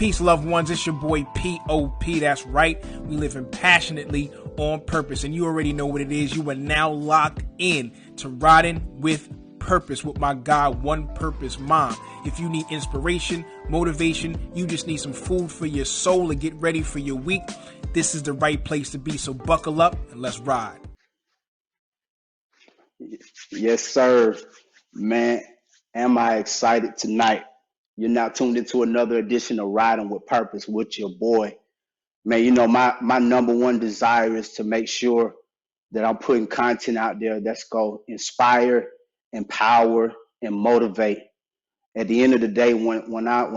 Peace, loved ones. It's your boy P.O.P. That's right. We living passionately on purpose. And you already know what it is. You are now locked in to Riding with Purpose with my guy, One Purpose Mom. If you need inspiration, motivation, you just need some food for your soul and get ready for your week, this is the right place to be. So buckle up and let's ride. Yes, sir. Man, am I excited tonight? You're now tuned into another edition of Riding with Purpose with your boy. Man, you know, my number one desire is to make sure that I'm putting content out there that's going to inspire, empower, and motivate. At the end of the day, when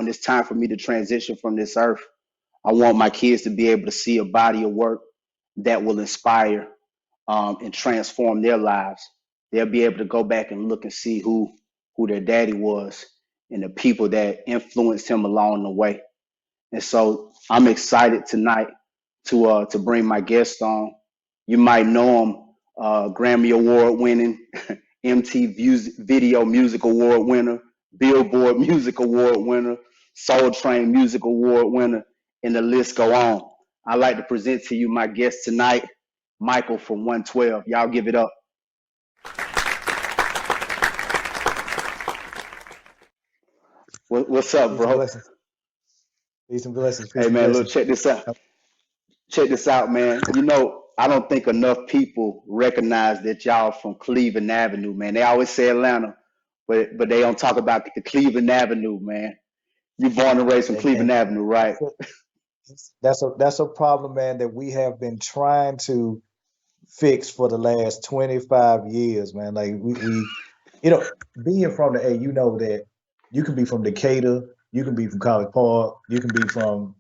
it's time for me to transition from this earth, I want my kids to be able to see a body of work that will inspire and transform their lives. They'll be able to go back and look and see who their daddy was and the people that influenced him along the way. And so I'm excited tonight to bring my guest on. You might know him, Grammy Award winning, MTV Video Music Award winner, Billboard Music Award winner, Soul Train Music Award winner, and the list go on. I'd like to present to you my guest tonight, Michael from 112. Y'all give it up. What's up, bro? Peace and blessings. Hey, man, look, check this out. Check this out, man. You know, I don't think enough people recognize that y'all from Cleveland Avenue, man. They always say Atlanta, but they don't talk about the Cleveland Avenue, man. You born and raised from Cleveland Avenue, right? That's a problem, man, that we have been trying to fix for the last 25 years, man. Like we you know, being from the A, you know that you can be from Decatur, you can be from College Park, you can be from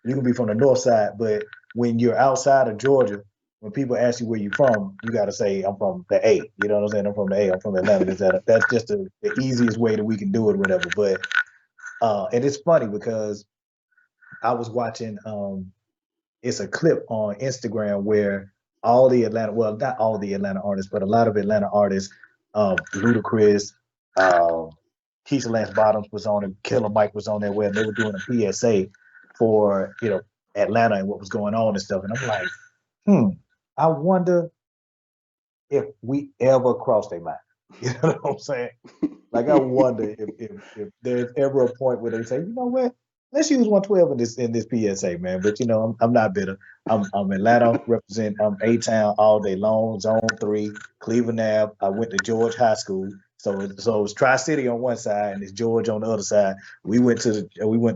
the north side, but when you're outside of Georgia, when people ask you where you're from, you got to say, I'm from the A. You know what I'm saying? I'm from the A. I'm from Atlanta. That's just the easiest way that we can do it or whatever. But, and it's funny because I was watching, it's a clip on Instagram where all the Atlanta, well, not all the Atlanta artists, but a lot of Atlanta artists, Ludacris, Keisha Lance Bottoms was on it, Killer Mike was on there, where they were doing a PSA for, you know, Atlanta and what was going on and stuff. And I'm like, I wonder if we ever crossed their mind. You know what I'm saying? Like, I wonder if there's ever a point where they say, you know what, let's use 112 in this PSA, man. But, you know, I'm not bitter. I'm Atlanta, represent, I'm A-Town all day long, Zone 3, Cleveland Ave. I went to George High School. So it was Tri-City on one side and it's George on the other side. We went to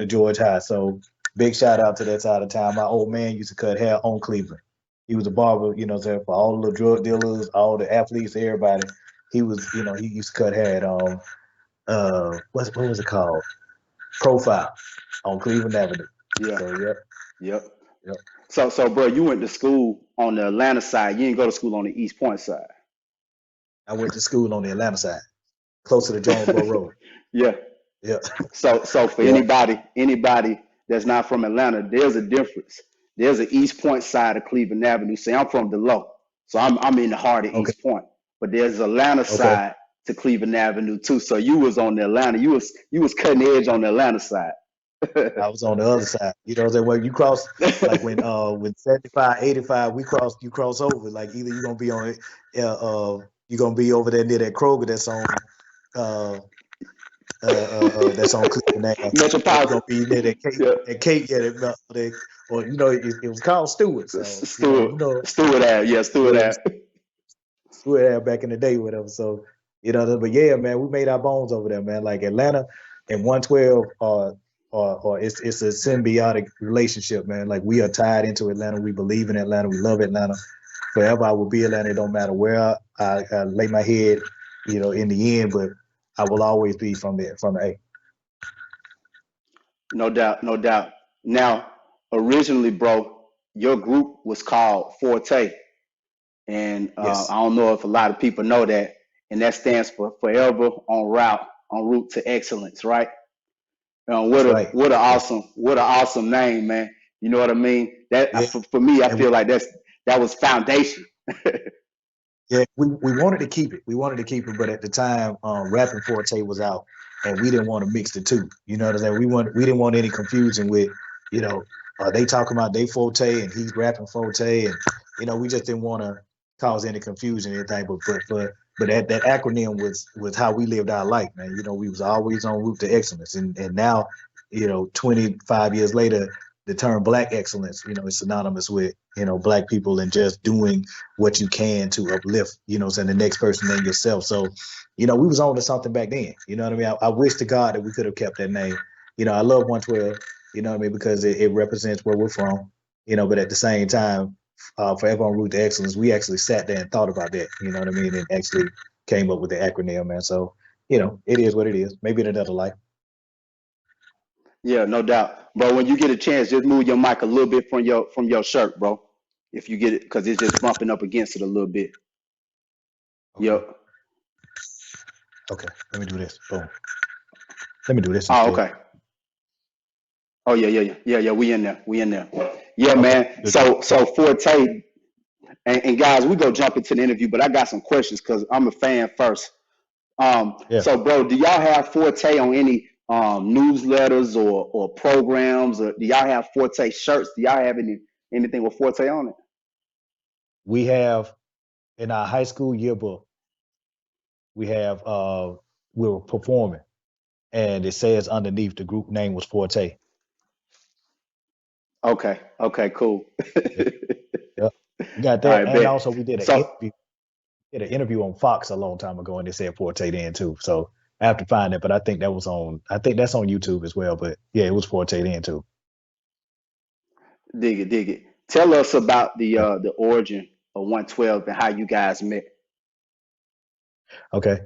George High. So big shout out to that side of town. My old man used to cut hair on Cleveland. He was a barber, you know, for all the drug dealers, all the athletes, everybody. He was, you know, he used to cut hair at what was it called? Profile on Cleveland Avenue. Yeah. So, Yep. So bro, you went to school on the Atlanta side. You didn't go to school on the East Point side. I went to school on the Atlanta side, closer to Jonesboro Road. Yeah. So for anybody that's not from Atlanta, there's a difference. There's an East Point side of Cleveland Avenue. Say I'm from Delowe, so I'm in the heart of East Point. But there's Atlanta side to Cleveland Avenue too. So you was on the Atlanta. You was cutting edge on the Atlanta side. I was on the other side. You know what I'm saying? When you cross, like when 75, 85, you cross over. Like either you're gonna be on it, you're gonna be over there near that Kroger that's on Cleveland Ave. Metropolitan. Gonna be near that cake, or you know, it was called Stewart. So, Stewart Ave, Stewart Ave. Stewart Ave back in the day, whatever. So, you know, but yeah, man, we made our bones over there, man. Like Atlanta and 112 or it's a symbiotic relationship, man. Like we are tied into Atlanta. We believe in Atlanta. We love Atlanta. Forever I will be Atlanta. It don't matter where I lay my head, you know, in the end, but I will always be from the A. No doubt. Now, originally, bro, your group was called Forte. And Yes. I don't know if a lot of people know that. And that stands for Forever en route to excellence, right? What an awesome name, man. You know what I mean? That for me, I feel like that was foundation. Yeah, we wanted to keep it. But at the time, Rapping Forte was out, and we didn't want to mix the two. You know what I'm saying? We didn't want any confusion with, you know, they talking about they forte and he's rapping forte, and you know, we just didn't want to cause any confusion or anything. But that acronym was how we lived our life, man. You know, we was always on route to excellence, and now, you know, 25 years later, the term Black excellence, you know, is synonymous with, you know, Black people and just doing what you can to uplift, you know, saying the next person and yourself. So, you know, we was on to something back then. You know what I mean? I wish to God that we could have kept that name. You know, I love 112. You know what I mean? Because it represents where we're from. You know, but at the same time, Forever en route to excellence, we actually sat there and thought about that. You know what I mean? And actually came up with the acronym, man. So, you know, it is what it is. Maybe in another life. Yeah, no doubt, bro. When you get a chance, just move your mic a little bit from your shirt, bro. If you get it, because it's just bumping up against it a little bit. Okay. Yep. Okay. Let me do this. Boom. Let me do this Oh, instead. okay. Oh yeah. We in there. Yeah, Okay. man. Good. So Forte and guys, we go jump into the interview, but I got some questions because I'm a fan first. Yeah. So bro, do y'all have Forte on any newsletters or programs, or do y'all have Forte shirts? Do y'all have anything with Forte on it? We have in our high school yearbook, we have we were performing, and it says underneath the group name was Forte. Okay, cool. Yeah. Yep. We got All that, right, and bet. also we did an So interview. Did an interview on Fox a long time ago, and they said Forte then too. So I have to find it, but I think that was on. I think that's on YouTube as well. But yeah, it was Forte then too. dig it. Tell us about Yeah. the origin of 112 and how you guys met. Okay.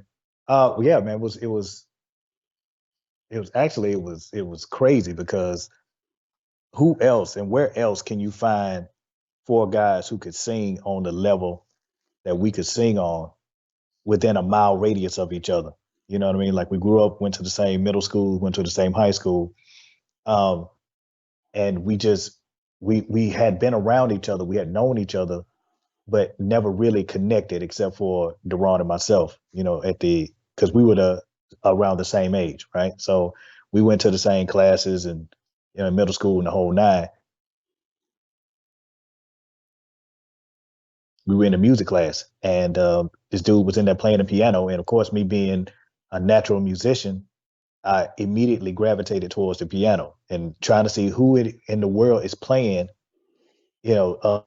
Yeah, man. It was crazy because who else and where else can you find four guys who could sing on the level that we could sing on within a mile radius of each other? You know what I mean? Like we grew up, went to the same middle school, went to the same high school, um, and we had been around each other, we had known each other, but never really connected except for Deron and myself. You know, because we were around the same age, right? So we went to the same classes and, you know, middle school and the whole nine. We were in a music class, and this dude was in there playing the piano. And of course, me being a natural musician, I immediately gravitated towards the piano and trying to see who in the world is playing, you know,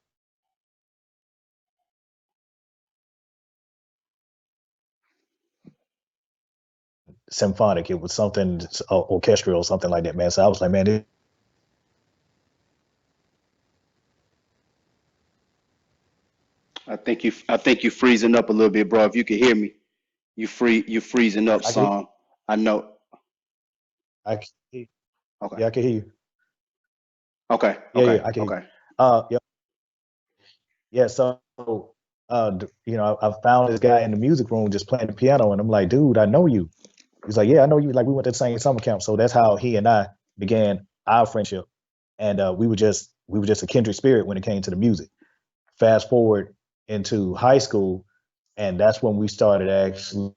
symphonic. It was something orchestral or something like that, man. So I was like, man, I think you freezing up a little bit, bro. If you can hear me, you freezing up I can, some. I know. I can, Okay. yeah, I can hear you. Okay. Yeah, I can hear you. Okay. Yeah, yeah. So, you know, I found this guy in the music room just playing the piano, and I'm like, dude, I know you. He's like, yeah, I know you. Like we went to the same summer camp, so that's how he and I began our friendship, and we were just a kindred spirit when it came to the music. Fast forward into high school, and that's when we started actually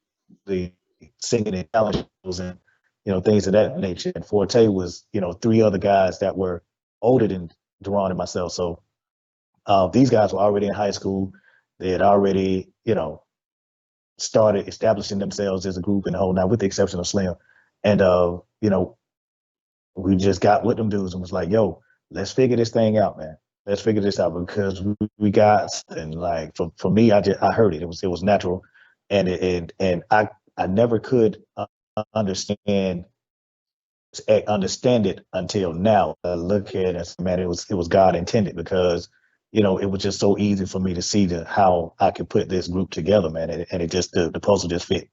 singing in talent shows and, you know, things of that nature. And Forte was, you know, three other guys that were older than Deron and myself. So these guys were already in high school. They had already, you know, started establishing themselves as a group and the whole nine, with the exception of Slim. And you know, we just got with them dudes and was like, yo, let's figure this thing out, man. Let's figure this out because we got, and like for me, I heard it. It was natural, and I never could understand understand it until now. I look at it as, man, it was God intended, because, you know, it was just so easy for me to see how I could put this group together, man, and it just the puzzle just fit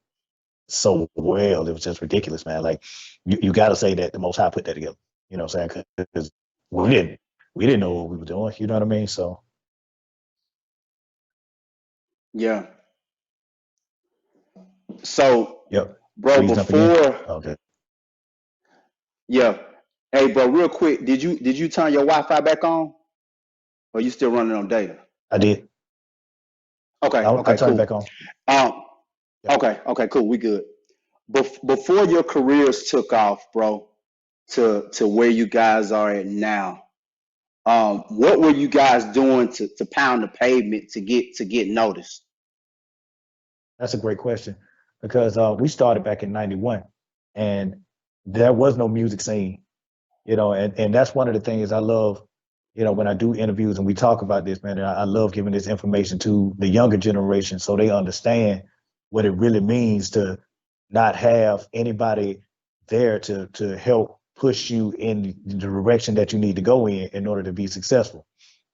so well. It was just ridiculous, man. Like you got to say that the Most High put that together. You know what I'm saying? Because we didn't know what we were doing. You know what I mean? So Yeah. So, yep. bro, Freezing up again. before Okay. yeah. Hey, bro, real quick, did you turn your Wi-Fi back on, or you still running on data? I did. Okay. I Okay. turned it Cool. back on. Um. Yep. Okay. Okay. Cool. We good. before your careers took off, bro, to where you guys are at now, what were you guys doing to pound the pavement to get noticed? That's a great question because we started back in '91, and there was no music scene, and that's one of the things I love, when I do interviews and we talk about this, man. I love giving this information to the younger generation so they understand what it really means to not have anybody there to help push you in the direction that you need to go in order to be successful.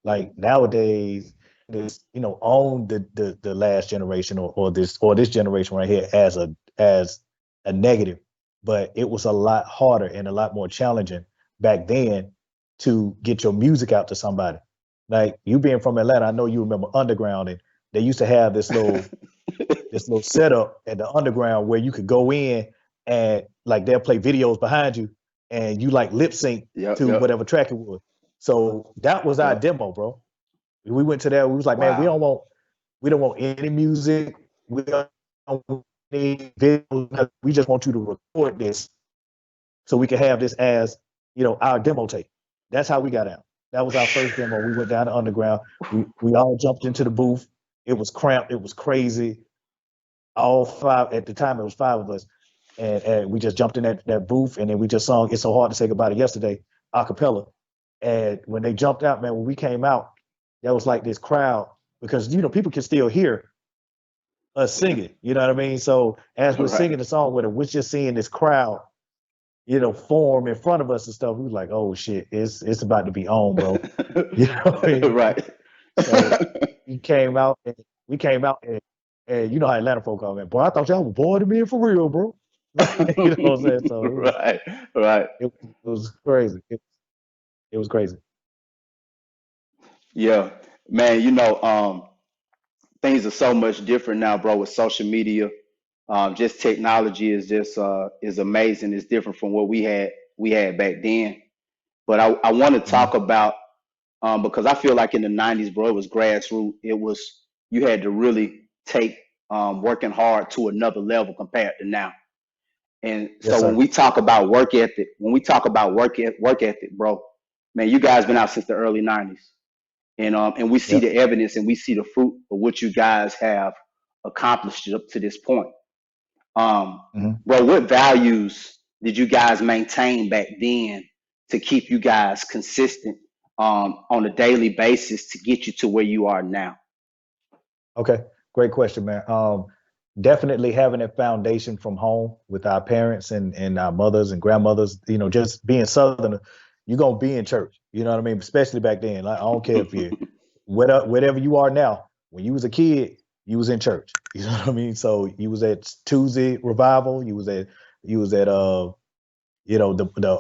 Like nowadays, this own the last generation or this generation right here as a negative, but it was a lot harder and a lot more challenging back then to get your music out to somebody. Like you being from Atlanta, I know you remember Underground, and they used to have this little setup at the Underground where you could go in and like they'll play videos behind you and you like lip sync Yep, to yep, whatever track it was. So that was our yep. demo, bro. We went to that. We was like, man, Wow. we don't want any music. We don't want any videos. We just want you to record this so we can have this as our demo tape. That's how we got out. That was our first demo. We went down to Underground. We all jumped into the booth. It was cramped. It was crazy. All five at the time. It was five of us, and we just jumped in that booth, and then we just sung "It's So Hard to Say Goodbye to Yesterday" a cappella. And when they jumped out, man, when we came out, there was like this crowd because people can still hear us singing. You know what I mean? So as we're Right. singing the song with them, we're just seeing this crowd, form in front of us and stuff. We was like, oh shit, it's about to be on, bro. You know what I mean? Right. So we came out and you know how Atlanta folk are, man. Boy, I thought y'all were bored of me for real, bro. You know what I'm saying? So Right. Right. it was crazy. It was crazy. Yeah. Man, things are so much different now, bro, with social media. Just technology is amazing. It's different from what we had back then. But I want to Mhm. talk about because I feel like in the '90s, bro, it was grassroots. It was you had to really take working hard to another level compared to now. And Yes, so when sir. we talk about work ethic, work ethic, bro, man, you guys been out since the early '90s, and we see Yep. the evidence and we see the fruit of what you guys have accomplished up to this point. Um, Mhm. Bro, what values did you guys maintain back then to keep you guys consistent on a daily basis to get you to where you are now? Okay, great question, man. Definitely having a foundation from home with our parents and our mothers and grandmothers. Just being Southern, you're gonna be in church. You know what I mean? Especially back then. Like, I don't care if you whatever you are now. When you was a kid, you was in church. You know what I mean? So you was at Tuesday revival. You was at the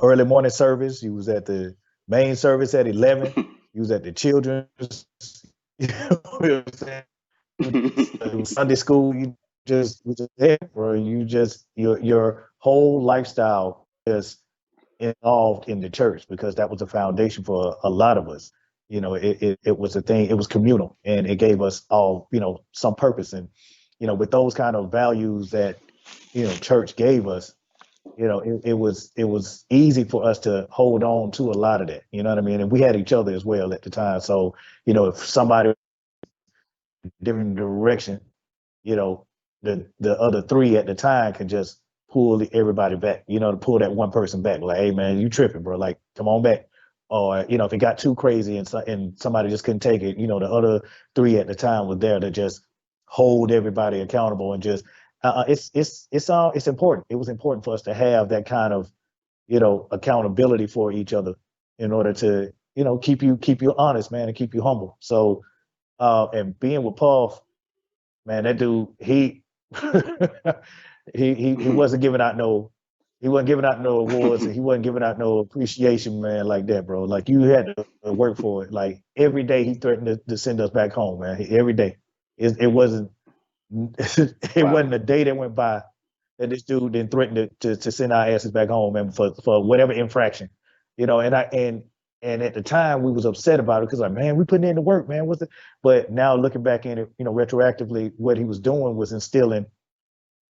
early morning service. You was at the main service at 11. You was at the children's. You know what I'm saying? Sunday school, you just there, bro. You just your whole lifestyle just involved in the church because that was the foundation for a lot of us. It was a thing. It was communal, and it gave us all some purpose. And with those kind of values that church gave us, it was easy for us to hold on to a lot of that. You know what I mean? And we had each other as well at the time. So if somebody different direction, you know, the other three at the time can just pull everybody back, to pull that one person back. Like, hey man, you tripping, bro. Like, come on back. Or, if it got too crazy and somebody just couldn't take it, the other three at the time were there to just hold everybody accountable and just it's important. It was important for us to have that kind of, accountability for each other in order to, keep you honest, man, and keep you humble. So and being with Paul, man, that dude, he wasn't giving out no awards, and he wasn't giving out no appreciation, man, like that, bro. Like, you had to work for it. Like, every day he threatened to send us back home, man. Every day. It wasn't it Wow. wasn't a day that went by that this dude didn't threaten to send our asses back home, man, for whatever infraction. And at the time we was upset about it because, like, man, we putting in the work, man. What's it? But now looking back in it, retroactively, what he was doing was instilling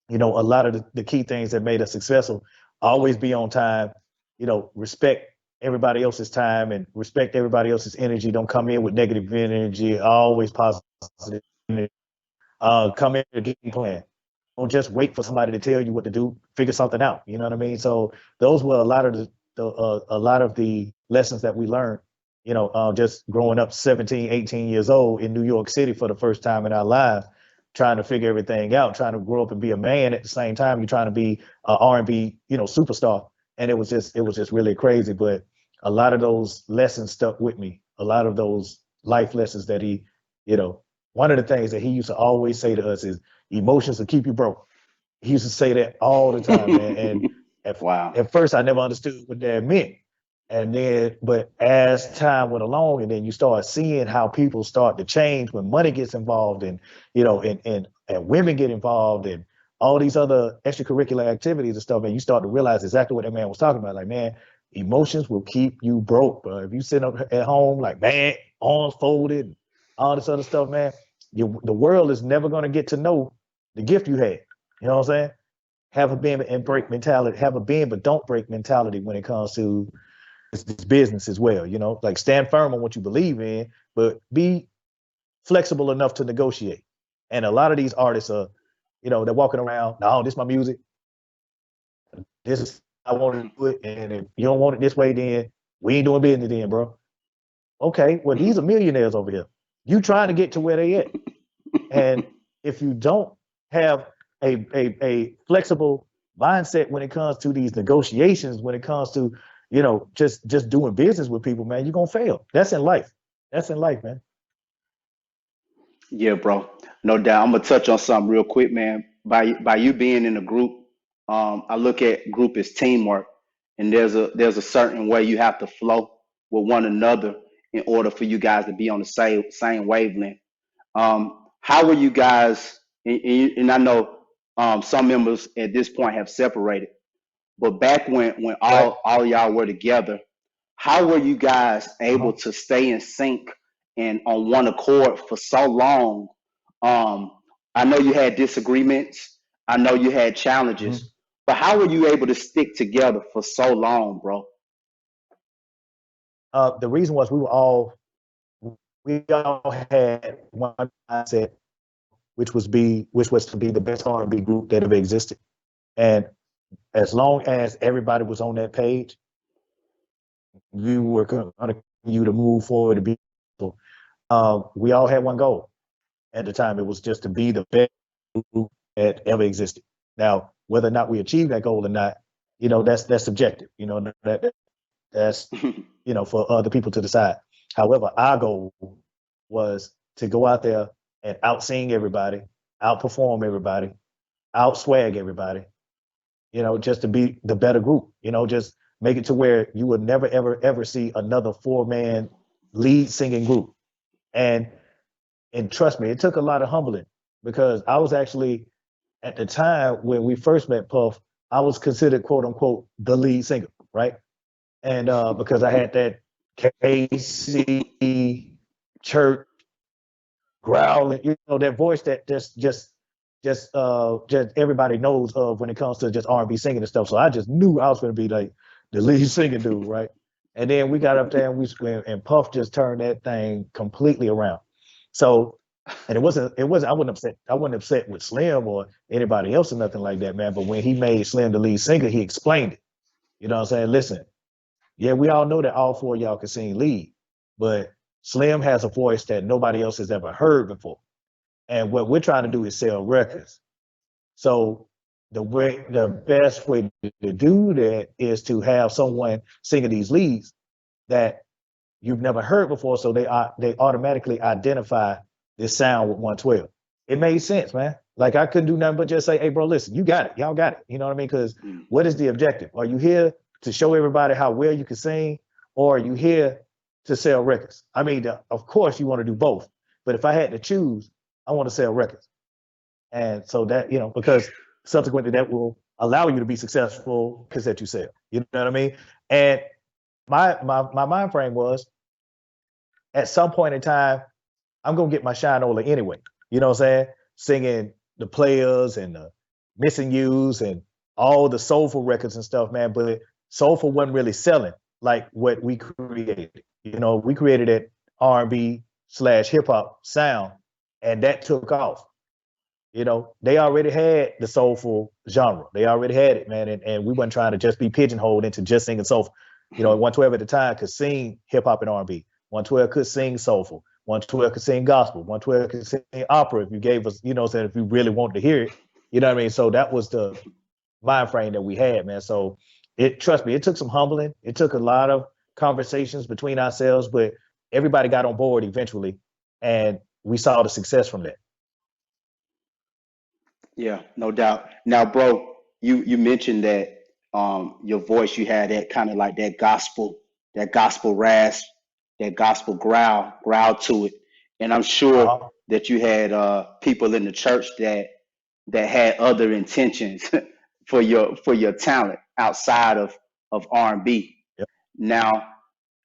You know, a lot of the key things that made us successful: always be on time, you know, respect everybody else's time and respect everybody else's energy. Don't come in with negative energy, always positive energy. Come in with a game plan. Don't just wait for somebody to tell you what to do. Figure something out. You know what I mean? So those were a lot of a lot of the lessons that we learned. You know, just growing up 17, 18 years old in New York City for the first time in our lives, trying to figure everything out, trying to grow up and be a man at the same time. You're trying to be a R&B, you know, superstar, and it was just really crazy. But a lot of those lessons stuck with me. A lot of those life lessons that he, you know, one of the things that he used to always say to us is emotions will keep you broke. He used to say that all the time, man. And Wow. at first I never understood what that meant. And then, but as time went along, and then you start seeing how people start to change when money gets involved, and you know, and women get involved, and all these other extracurricular activities and stuff, and you start to realize exactly what that man was talking about. Like, man, emotions will keep you broke, bro. If you sit up at home, like, man, arms folded, all this other stuff, man, the world is never going to get to know the gift you had. You know what I'm saying? Have a bend and break mentality. Have a bend but don't break mentality when it comes to this business as well. You know, like stand firm on what you believe in, but be flexible enough to negotiate. And a lot of these artists are, you know, they're walking around. No, this is my music. This is I want to do it. And if you don't want it this way, then we ain't doing business then, bro. Okay, well, these are millionaires over here. You trying to get to where they at. And if you don't have a flexible mindset when it comes to these negotiations, when it comes to, you know, just doing business with people, man, you're gonna fail. That's in life. That's in life, man. Yeah, bro. No doubt. I'm gonna touch on something real quick, man. By you being in a group, I look at group as teamwork, and there's a certain way you have to flow with one another in order for you guys to be on the same wavelength. How were you guys? And I know some members at this point have separated, but back when Right. all y'all were together, how were you guys able Uh-huh. to stay in sync and on one accord for so long? Um, I know you had disagreements. I know you had Mhm. challenges, but how were you able to stick together for so long, bro? The reason was we all had one mindset, which was to be the best R&B group that ever existed. And as long as everybody was on that page, we were going to continue to move forward to be. We all had one goal at the time. It was just to be the best group that ever existed. Now, whether or not we achieve that goal or not, you know, that's subjective. You know, that's you know for other people to decide. However, our goal was to go out there and out sing everybody, outperform everybody, out swag everybody. You know, just to be the better group. You know, just make it to where you would never ever ever see another 4-man lead singing group. And and trust me, it took a lot of humbling because I was actually at the time when we first met Puff, I was considered quote unquote the lead singer, right? And because I had that KC church growling, you know, that voice that just everybody knows of when it comes to just R&B singing and stuff. So I just knew I was going to be like the lead singer dude, right? And then we got up there and and Puff just turned that thing completely around. So, and I wasn't upset with Slim or anybody else or nothing like that, man. But when he made Slim the lead singer, he explained it. You know what I'm saying? Listen, yeah, we all know that all four of y'all can sing lead, but Slim has a voice that nobody else has ever heard before. And what we're trying to do is sell records. So the best way to do that is to have someone singing these leads that you've never heard before, so they automatically identify this sound with 112. It made sense, man. Like I couldn't do nothing but just say, "Hey, bro, listen, you got it, y'all got it." You know what I mean? Because what is the objective? Are you here to show everybody how well you can sing, or are you here to sell records? I mean, of course you want to do both, but if I had to choose, I want to sell records. And so that, you know, because subsequently that will allow you to be successful because that you sell. You know what I mean? And my mind frame was at some point in time, I'm gonna get my shine over anyway. You know what I'm saying? Singing the players and Missing Yous and all the soulful records and stuff, man. But soulful wasn't really selling like what we created. We created that R&B / hip hop sound, and that took off. They already had the soulful genre. They already had it, man. And we weren't trying to just be pigeonholed into just singing soulful. 112 at the time could sing hip hop and R&B. 112 could sing soulful. 112 could sing gospel. 112 could sing opera if you gave us, if you really wanted to hear it. You know what I mean? So that was the mind frame that we had, man. So trust me, it took some humbling. It took a lot of conversations between ourselves, but everybody got on board eventually, and we saw the success from that. Yeah, no doubt. Now, bro, you mentioned that your voice, you had that kind of like that gospel rasp, that gospel growl to it. And I'm sure that you had people in the church that had other intentions for your talent outside of R&B. Yep. Now,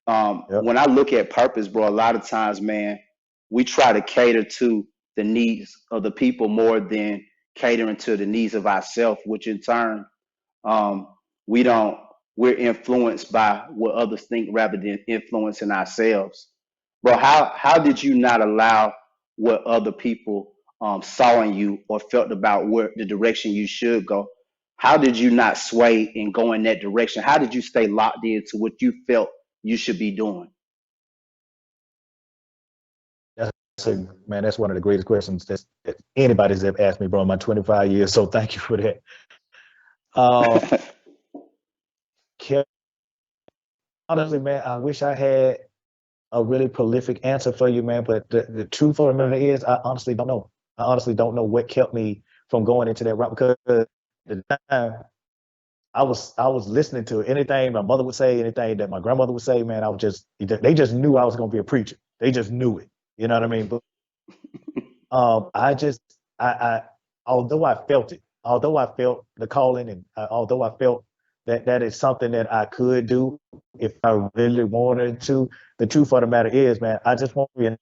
when I look at Purpose, bro, a lot of times, man, we try to cater to the needs of the people more than catering to the needs of ourselves, which in turn, we're influenced by what others think rather than influencing ourselves. Bro, how did you not allow what other people saw in you or felt about where the direction you should go? How did you not sway and go in that direction? How did you stay locked into what you felt you should be doing? That's one of the greatest questions that anybody's ever asked me, bro, in my 25 years. So thank you for that. Honestly, man, I wish I had a really prolific answer for you, man. But the truth of the matter is, I honestly don't know. I honestly don't know what kept me from going into that route, because at the time I was listening to anything my mother would say, anything that my grandmother would say, man. They just knew I was going to be a preacher. They just knew it. You know what I mean? But I although I felt it, although I felt the calling, and although I felt that is something that I could do if I really wanted to, the truth of the matter is, man, I just want to be in.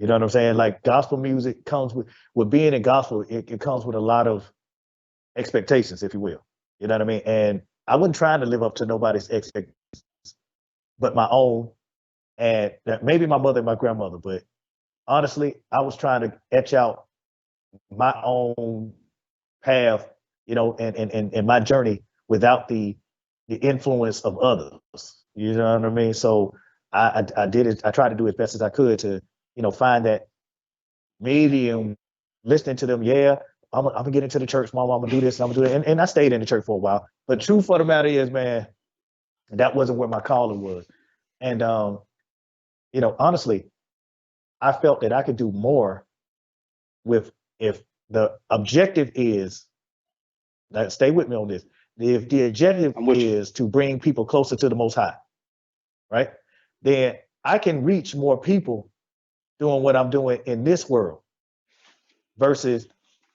You know what I'm saying? Like, gospel music comes with being in gospel, it comes with a lot of expectations, if you will. You know what I mean? And I wasn't trying to live up to nobody's expectations but my own, and maybe my mother and my grandmother. But honestly, I was trying to etch out my own path, and my journey without the influence of others. You know what I mean? So I did it. I tried to do as best as I could to, find that medium, listening to them. Yeah, I'm gonna get into the church, mom. I'm gonna do this, I'm gonna do it. And I stayed in the church for a while. But truth of the matter is, man, that wasn't where my calling was. And honestly, I felt that I could do more if the objective is, stay with me on this. If the objective is to bring people closer to the Most High, right? Then I can reach more people doing what I'm doing in this world versus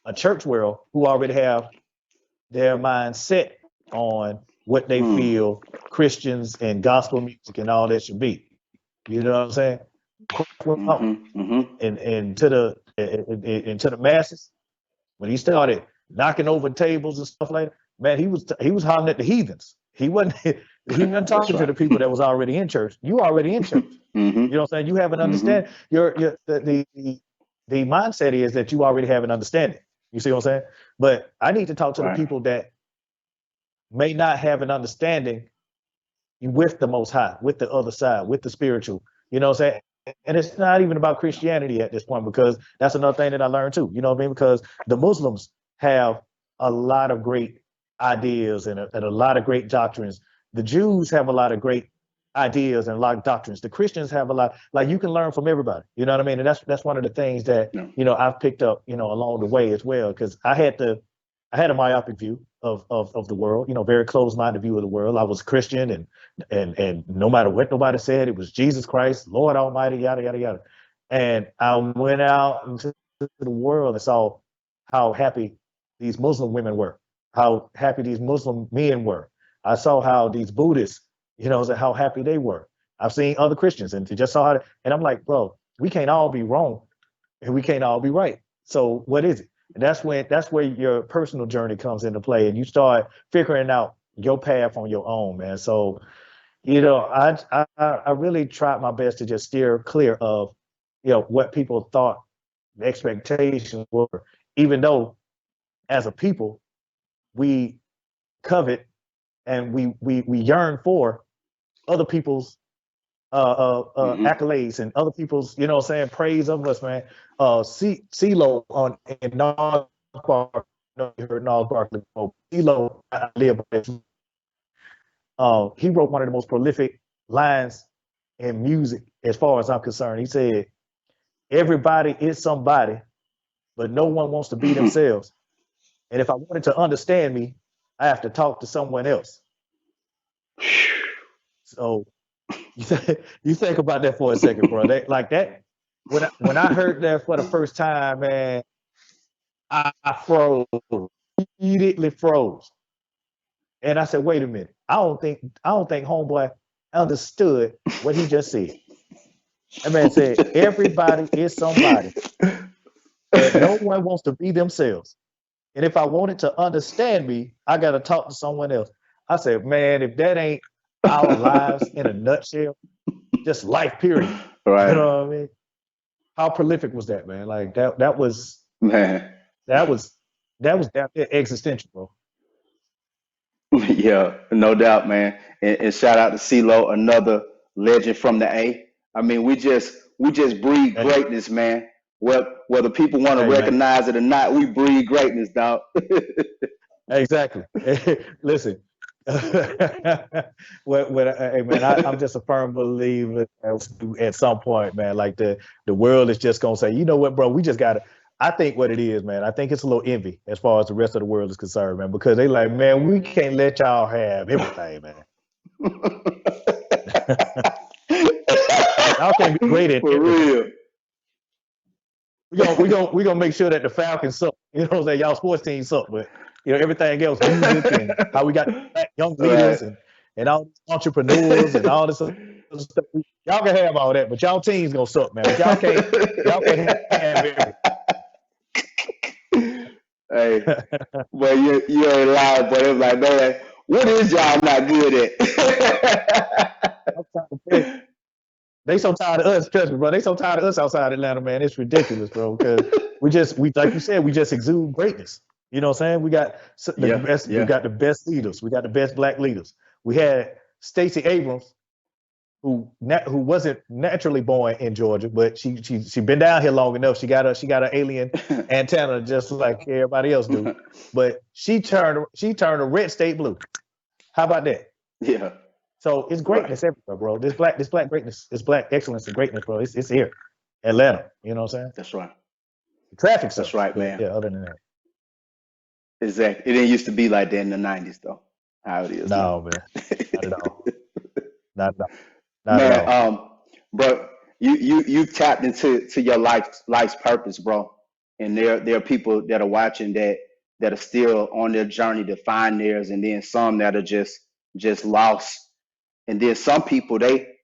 a church world who already have their mind set on what they feel Christians and gospel music and all that should be. You know what I'm saying? And to the masses, when he started knocking over tables and stuff like that, man, he was hollering at the heathens. He wasn't talking to the people that was already in church. You already in church. You know what I'm saying? You have an understanding. The mindset is that you already have an understanding. You see what I'm saying? But I need to talk to the people that may not have an understanding with the Most High, with the other side, with the spiritual. You know what I'm saying? And it's not even about Christianity at this point, because that's another thing that I learned too. You know what I mean? Because the Muslims have a lot of great ideas and a lot of great doctrines. The Jews have a lot of great ideas and a lot of doctrines. The Christians have a lot. Like, you can learn from everybody. You know what I mean? And that's one of the things that I've picked up along the way as well, because I had a myopic view of the world, very closed-minded view of the world. I was Christian, and no matter what nobody said, it was Jesus Christ, Lord Almighty, yada yada yada. And I went out into the world and saw how happy these Muslim women were, how happy these Muslim men were. I saw how these Buddhists, how happy they were. I've seen other Christians and just saw how, and I'm like, bro, we can't all be wrong and we can't all be right. So what is it? that's where your personal journey comes into play, and you start figuring out your path on your own, man. So I really tried my best to just steer clear of what people thought the expectations were, even though as a people we covet and we yearn for other people's accolades and other people's, what I'm saying, praise of us, man. CeeLo on in Nas Park, you heard Nas Barkley. CeeLo, I live by this. He wrote one of the most prolific lines in music, as far as I'm concerned. He said, "Everybody is somebody, but no one wants to be themselves. And if I wanted to understand me, I have to talk to someone else." So you think about that for a second, bro. Like that. When I heard that for the first time, man, I froze, immediately froze, and I said, "Wait a minute. I don't think homeboy understood what he just said." That man said, "Everybody is somebody, but no one wants to be themselves. And if I wanted to understand me, I got to talk to someone else." I said, man, if that ain't our lives in a nutshell, just life, period. Right. You know what I mean? How prolific was that, man? Like that was Man. that was that existential, bro. Yeah, no doubt, man. And shout out to CeeLo, another legend from the A. I mean, we just breed Hey, greatness, man. Whether people want to hey man. recognize it or not, we breed greatness, dog. Exactly. Listen, hey man, I'm just a firm believer at some point, man. Like the world is just gonna say, you know what, bro? We just gotta. I think what it is, man. I think it's a little envy as far as the rest of the world is concerned, man. Because they like, man, we can't let y'all have everything, man. Y'all can't be great at For everything. real. We gonna make sure that the Falcons suck. You know what I'm saying? Y'all sports team suck, but everything else, music and how we got young Right. leaders and all these entrepreneurs and all this other stuff. Y'all can have all that, but y'all teams gonna suck, man. But y'all can't have everything. Hey, but you ain't lying, but it's like, man, what is y'all not good I'm trying to tell you, they so tired of us, trust me, bro. They so tired of us outside Atlanta, man. It's ridiculous, bro. Because we like you said, we just exude greatness. You know what I'm saying? We got the Yeah, best. We yeah. got the best leaders. We got the best black leaders. We had Stacey Abrams, who wasn't naturally born in Georgia, but she been down here long enough. She got an alien antenna just like everybody else do. But she turned a red state blue. How about that? Yeah, So it's right. greatness everywhere, bro. This black greatness, this black excellence and greatness, bro. It's here, Atlanta. You know what I'm saying? That's right. The traffic That's sucks, right, but man. yeah. Other than that, Exactly. It didn't used to be like that in the '90s, though. How it is now. no, man, not at all. Not at all. Not at Man, all. bro, you tapped into your life's purpose, bro. And there are people that are watching that are still on their journey to find theirs, and then some that are just lost. And then some people they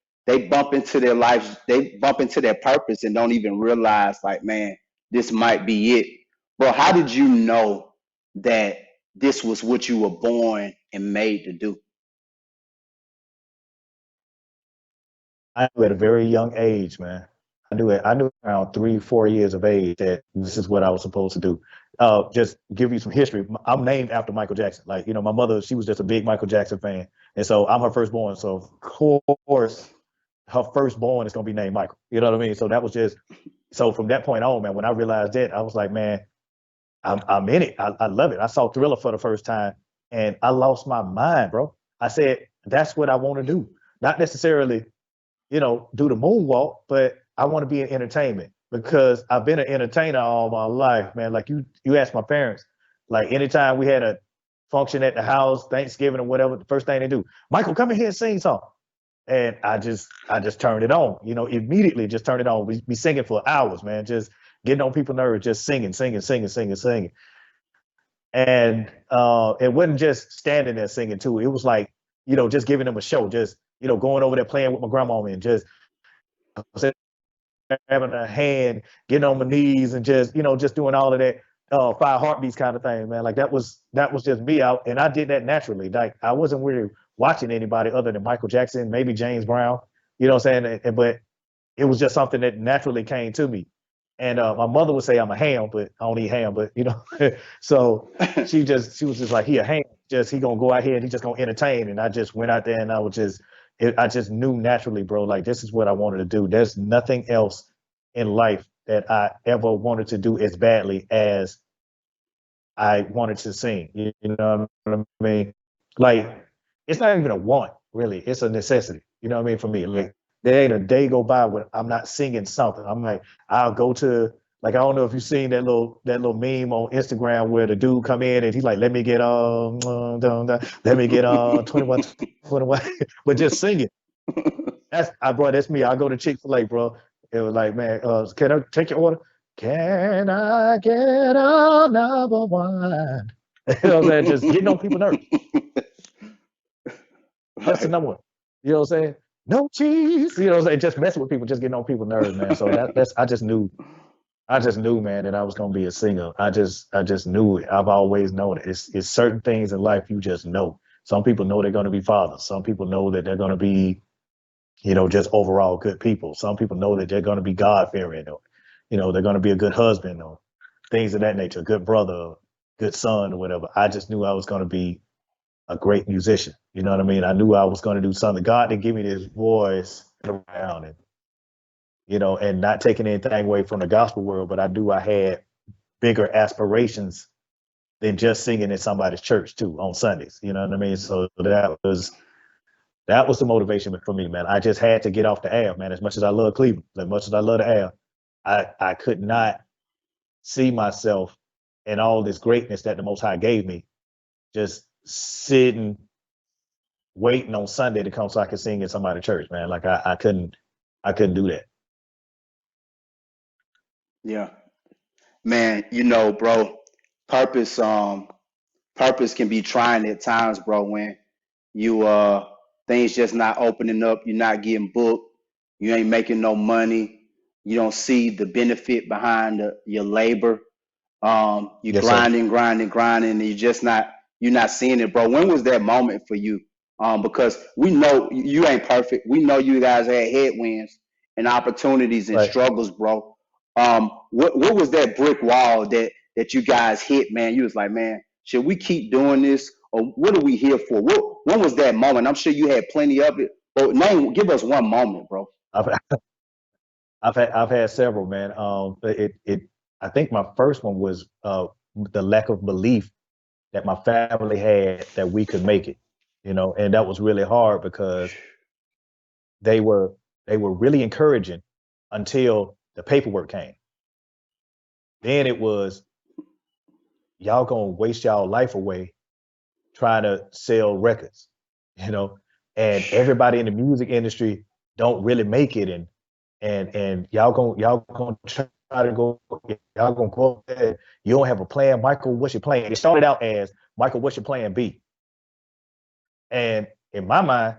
bump into their lives, they bump into their purpose and don't even realize, like, man, this might be it. Bro, how did you know that this was what you were born and made to do? I knew at a very young age, man. I knew around 3, 4 years of age that this is what I was supposed to do. Just give you some history. I'm named after Michael Jackson. Like, my mother, she was just a big Michael Jackson fan. And so I'm her firstborn. So of course, her firstborn is gonna be named Michael. You know what I mean? So that was just so from that point on, man, when I realized that, I was like, man, I'm in it. I love it. I saw Thriller for the first time and I lost my mind, bro. I said, that's what I want to do. Not necessarily do the moonwalk, but I want to be in entertainment because I've been an entertainer all my life, man. Like you asked my parents, like anytime we had a function at the house, Thanksgiving or whatever, the first thing they do, Michael, come in here and sing something. And I just turned it on, immediately just turned it on. We be singing for hours, man, just getting on people's nerves, just singing, singing, singing, singing, singing. And it wasn't just standing there singing too. It was like, just giving them a show, just, going over there playing with my grandma and just having a hand, getting on my knees and just, just doing all of that. five heartbeats kind of thing, man. Like that was just me out, and I did that naturally. Like I wasn't really watching anybody other than Michael Jackson, maybe James Brown. You know what I'm saying? But it was just something that naturally came to me. And my mother would say I'm a ham, but I don't eat ham. But so she was just like, he a ham. Just he gonna go out here and he just gonna entertain. And I just went out there and I just knew naturally, bro. Like this is what I wanted to do. There's nothing else in life that I ever wanted to do as badly as I wanted to sing. You know what I mean? Like it's not even a want, really. It's a necessity. You know what I mean? For me, like there ain't a day go by when I'm not singing something. I'm like, I'll go to like I don't know if you've seen that little meme on Instagram where the dude come in and he's like, let me get let me get 21, 21, but just singing. Bro, that's me. I go to Chick-fil-A, bro. It was like, man, can I take your order? Can I get a number one? You know what I'm saying? Just getting on people's nerves. That's the Right. number one. You know what I'm saying? No cheese. You know what I'm saying? Just messing with people, just getting on people's nerves, man. So that's I just knew, man, that I was gonna be a singer. I just knew it. I've always known it. It's certain things in life you just know. Some people know they're gonna be fathers. Some people know that they're gonna be, just overall good people. Some people know that they're gonna be God fearing, or they're gonna be a good husband, or things of that nature, a good brother, or good son, or whatever. I just knew I was gonna be a great musician. You know what I mean? I knew I was gonna do something. God didn't give me this voice around and and not taking anything away from the gospel world, but I knew I had bigger aspirations than just singing in somebody's church too on Sundays. You know what I mean? So that was the motivation for me, man. I just had to get off the air, man. As much as I love Cleveland, as much as I love the air, I could not see myself and all this greatness that the Most High gave me just sitting, waiting on Sunday to come so I could sing in somebody's church, man. Like I couldn't do that. Yeah. Man, bro, purpose, purpose can be trying at times, bro, when you things just not opening up, you're not getting booked, you ain't making no money, you don't see the benefit behind your labor. You're Yes, sir. grinding, grinding, grinding, and you're not seeing it, bro. When was that moment for you? Because we know you ain't perfect. We know you guys had headwinds and opportunities and Right. struggles, bro. What was that brick wall that you guys hit, man? You was like, man, should we keep doing this, or what are we here for? When was that moment? I'm sure you had plenty of it, but give us one moment, bro. I've I've had several, man. It I think my first one was the lack of belief that my family had that we could make it, and that was really hard because they were they were really encouraging until the paperwork came. Then it was y'all gonna waste y'all life away trying to sell records, you know, and everybody in the music industry don't really make it, and y'all gonna try to go, y'all gonna go up there. You don't have a plan, Michael. What's your plan? It started out as Michael, what's your plan B? And in my mind,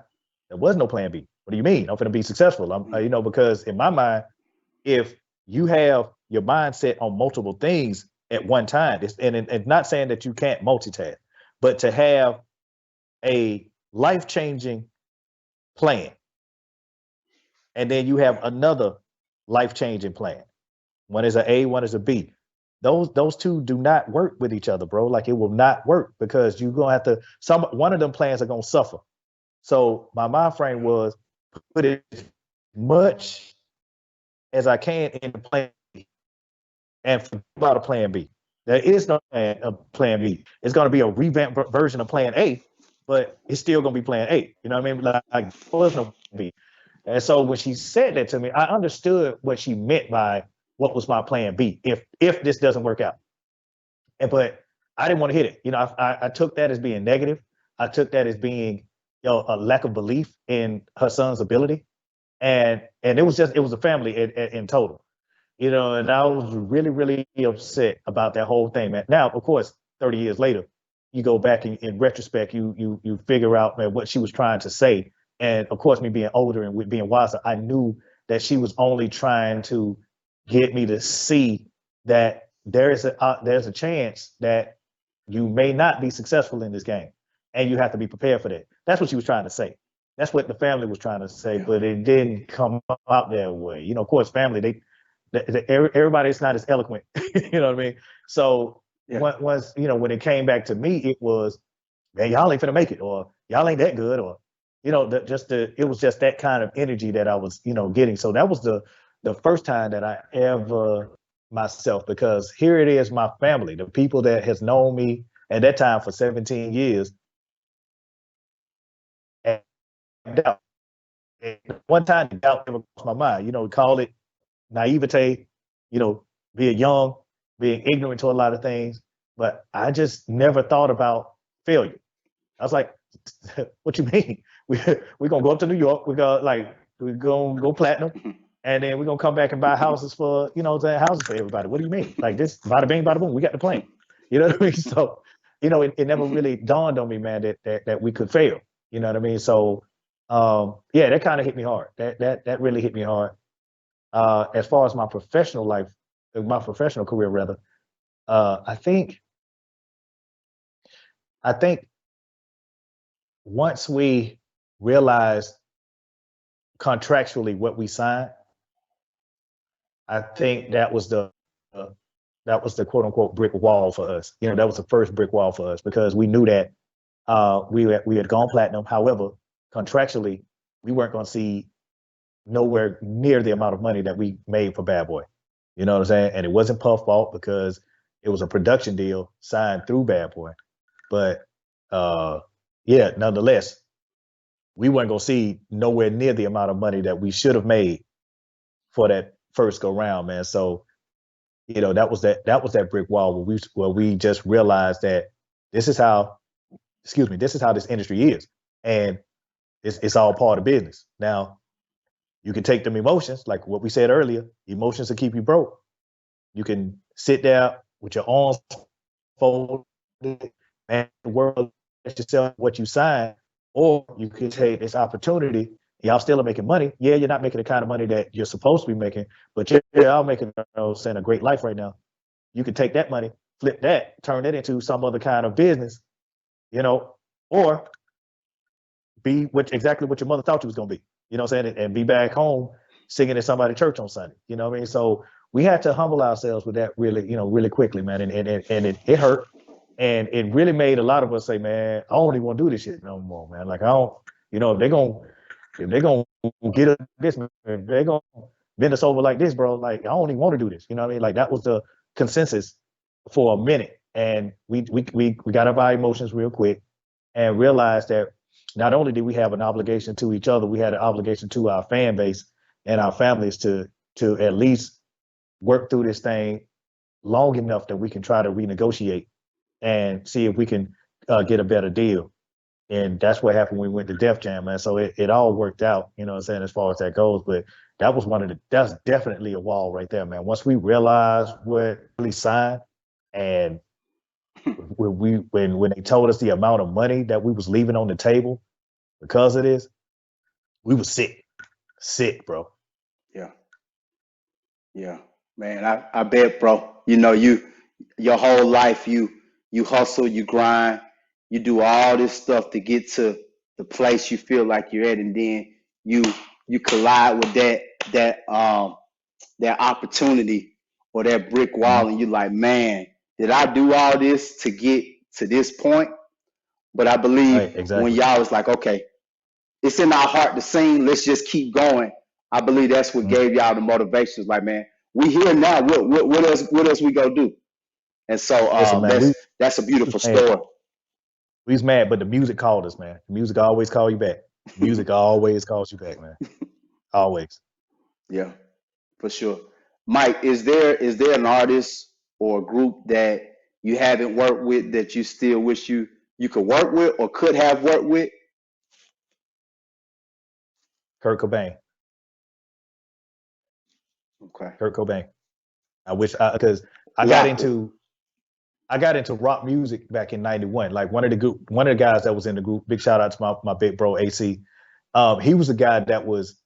there was no plan B. What do you mean? I'm going to be successful. Because in my mind, if you have your mindset on multiple things at one time, and not saying that you can't multitask, but to have a life-changing plan, and then you have another life-changing plan. One is a A, one is a B. Those two do not work with each other, bro. Like it will not work because you're gonna have to one of them plans are gonna suffer. So my mind frame was put as much as I can in the plan B and forget about a plan B. There is no plan B. It's going to be a revamped version of plan A, but it's still going to be plan A. You know what I mean? Like there was no plan B. And so when she said that to me, I understood what she meant by what was my plan B if this doesn't work out. But I didn't want to hit it. I took that as being negative. I took that as being a lack of belief in her son's ability, and it was a family in total. And I was really really upset about that whole thing, man. Now, of course, 30 years later, you go back in retrospect, you figure out, man, what she was trying to say, and of course, me being older and being wiser, I knew that she was only trying to get me to see that there's a chance that you may not be successful in this game, and you have to be prepared for that. That's what she was trying to say. That's what the family was trying to say, Yeah. but it didn't come out that way. Of course, family, everybody's not as eloquent. You know what I mean? So once, when it came back to me, it was, man, y'all ain't finna make it, or y'all ain't that good, or it was just that kind of energy that I was, getting. So that was the first time that I ever myself, because here it is, my family, the people that has known me at that time for 17 years. And doubt. And one time, doubt never crossed my mind. Call it naivete, being young, being ignorant to a lot of things. But I just never thought about failure. I was like, what you mean? We're gonna go up to New York, we're gonna go platinum, and then we're gonna come back and buy houses for, houses for everybody. What do you mean? Like this, bada bing, bada boom, we got the plan. You know what I mean? So, it never really dawned on me, man, that we could fail. You know what I mean? So yeah, that kind of hit me hard. That really hit me hard. As far as my professional life, my professional career rather, I think once we realized contractually what we signed, I think that was the quote unquote brick wall for us. That was the first brick wall for us, because we knew that we had gone platinum. However, contractually, we weren't going to see nowhere near the amount of money that we made for Bad Boy. You know what I'm saying? And it wasn't Puff fault, because it was a production deal signed through Bad Boy. But yeah, nonetheless, we weren't gonna see nowhere near the amount of money that we should have made for that first go round, man. So, that was that brick wall where we just realized that this is how this industry is, and it's all part of business. Now, you can take them emotions, like what we said earlier. Emotions will keep you broke. You can sit there with your arms folded, and the world let yourself what you signed, or you can take this opportunity. Y'all still are making money. Yeah, you're not making the kind of money that you're supposed to be making, but y'all making saying a great life right now. You can take that money, flip that, turn it into some other kind of business, or be exactly what your mother thought you was gonna be. You know what I'm saying? And be back home singing at somebody's church on Sunday. You know what I mean? So we had to humble ourselves with that really quickly, man. And it hurt. And it really made a lot of us say, man, I don't even want to do this shit no more, man. Like, I don't, if they're gonna get this, if they're gonna bend us over like this, bro, like, I don't even want to do this. You know what I mean? Like, that was the consensus for a minute. And we got up our emotions real quick and realized that not only did we have an obligation to each other, we had an obligation to our fan base and our families to at least work through this thing long enough that we can try to renegotiate and see if we can get a better deal. And that's what happened when we went to Def Jam, man. So it all worked out, you know what I'm saying, as far as that goes. But that was that's definitely a wall right there, man. Once we realized what really signed, and when they told us the amount of money that we was leaving on the table because of this, we was sick, bro. Yeah, man. I bet, bro. Your whole life, you hustle, you grind, you do all this stuff to get to the place you feel like you're at, and then you collide with that opportunity or that brick wall, and you're like, man, did I do all this to get to this point? But I believe Right, when exactly. y'all was like, okay, it's in our heart to sing, let's just keep going. I believe that's what gave y'all the motivation. Like, man, we here now. What else we go do? And so Listen, man, that's a we beautiful mad. story. We was mad, but the music called us, man. The music always call you back. Music always calls you back, man. Always. Yeah, for sure. Mike, is there an artist or a group that you haven't worked with that you still wish you could work with or could have worked with? Kurt Cobain. Okay. Kurt Cobain. I wish because I Locked it. got into rock music back in '91. Like one of the guys that was in the group. Big shout out to my big bro AC. He was the guy that was